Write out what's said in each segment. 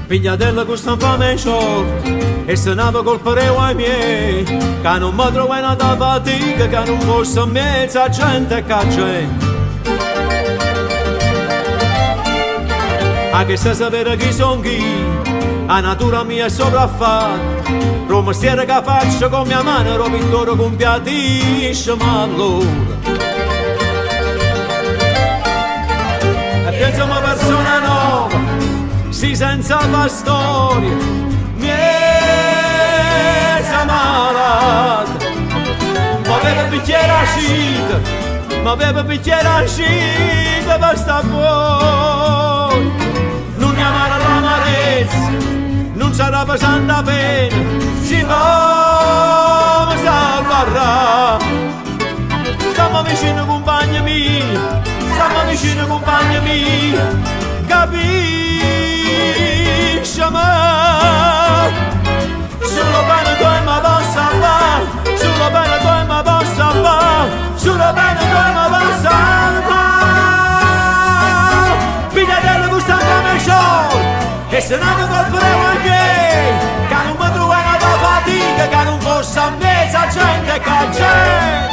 Pigliatella questa fame short e se nava col pareo ai miei, che non mi trovo in una fatica, che non fosse mezza gente che c'è. Anche se sapere chi son chi, la natura mia è sopraffatta, lo mestiere che faccio con mia mano, lo pittore compiatisce, ma allora e penso a una persona nuova, sì senza storia, mezza malata, ma aveva bicchiere ascita, ma aveva bicchiere ascita per sta buona, non mi amare l'amarezza, non sarà pesante la pena, si va mi salvarà, stiamo vicino compagni miei, stiamo vicino compagni miei, capisci ma solo bene come mi possa fare, solo bene come mi possa fare, solo bene come mi possa fare. Pigliatella questa fame short e se non mi colperemo ai piedi, che non mi trovo in una fatica, che non fosse a mezza gente che c'è.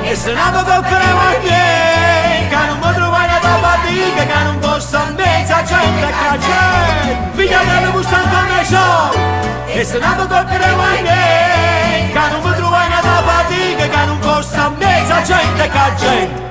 E se non mi colperemo ai piedi, che non mi trovo in una fatica, che non fosse mezza gente che c'è. Pigliatella questa fame short e se non mi colperemo ai piedi, che non mi trovo in una fatica, che non fosse mezza gente che c'è.